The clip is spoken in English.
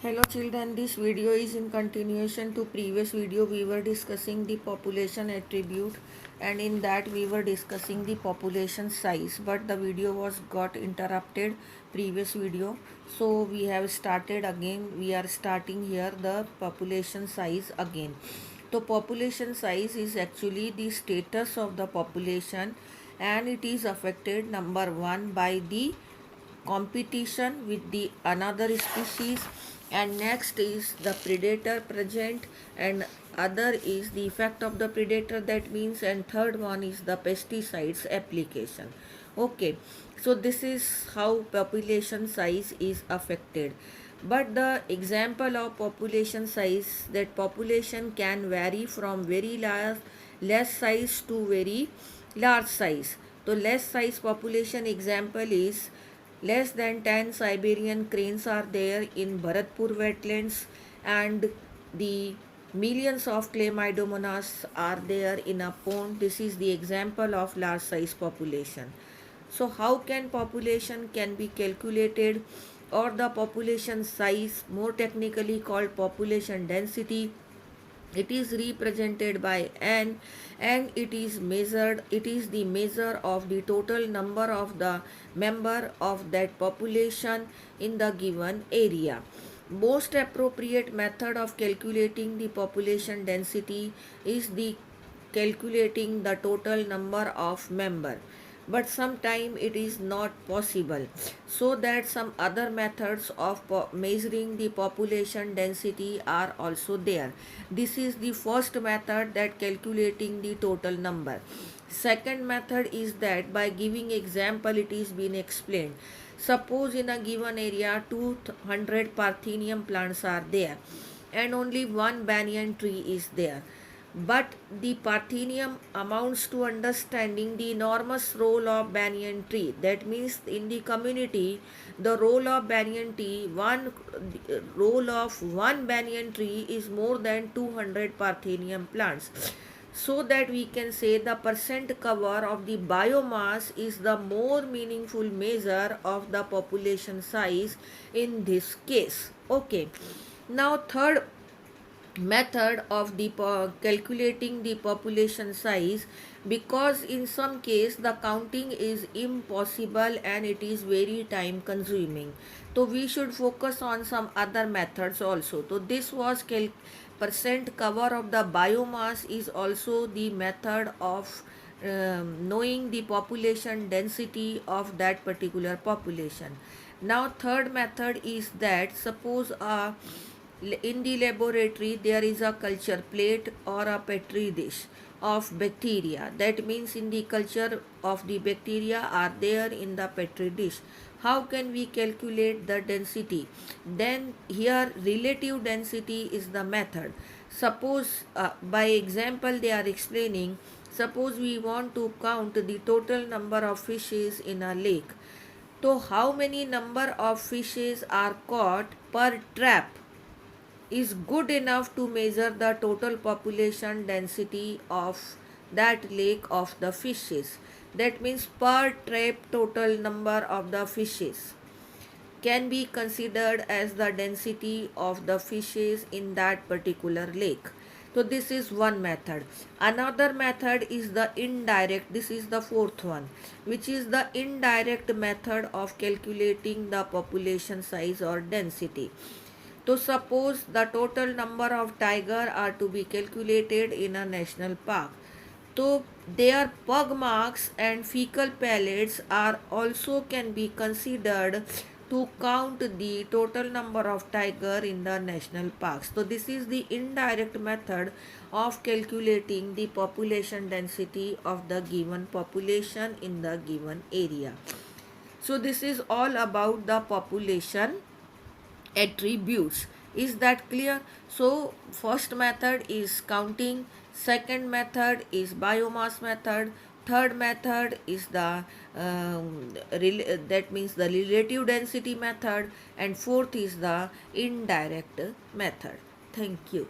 Hello children, this video is in continuation to previous video. We were discussing the population attribute, and in that we were discussing the population size, but the video was got interrupted previous video. So we have started again. We are starting here the population size again. So population size is actually the status of the population, and it is affected number one by the competition with the another species, and next is the predator present, and other is the effect of the predator, that means, and third one is the pesticides application. Okay, so this is how population size is affected. But the example of population size, that population can vary from very large less size to very large size. So less size population example is less than 10 Siberian cranes are there in Bharatpur wetlands, and the millions of Chlamydomonas are there in a pond. This is the example of large size population. So how can population can be calculated, or the population size, more technically called population density? It is represented by n, and it is the measure of the total number of the member of that population in the given area. Most appropriate method of calculating the population density is the calculating the total number of member, but sometimes it is not possible, so that some other methods of measuring the population density are also there. This is the first method, that calculating the total number. Second method is that by giving example it is been explained. Suppose in a given area 200 parthenium plants are there, and only one banyan tree is there, but the Parthenium amounts to understanding the enormous role of banyan tree. That means in the community, the role of banyan tree, one role of one banyan tree is more than 200 Parthenium plants. So that we can say the percent cover of the biomass is the more meaningful measure of the population size in this case. Okay. Now third method of the calculating the population size, because in some case the counting is impossible and it is very time consuming, so we should focus on some other methods also. So this was percent cover of the biomass is also the method of knowing the population density of that particular population. Now third method is that suppose in the laboratory there is a culture plate or a petri dish of bacteria. That means in the culture of the bacteria are there in the petri dish. How can we calculate the density? Then here relative density is the method. Suppose by example they are explaining, suppose we want to count the total number of fishes in a lake. So how many number of fishes are caught per trap is good enough to measure the total population density of that lake of the fishes. That means per trap total number of the fishes can be considered as the density of the fishes in that particular lake. So this is one method. Another method is the indirect. This is the fourth one, which is the indirect method of calculating the population size or density. So suppose the total number of tiger are to be calculated in a national park. So their pug marks and fecal pellets are also can be considered to count the total number of tiger in the national parks. So this is the indirect method of calculating the population density of the given population in the given area. So this is all about the population attributes. Is that clear? So first method is counting, second method is biomass method, third method is the that means the relative density method, and fourth is the indirect method. Thank you.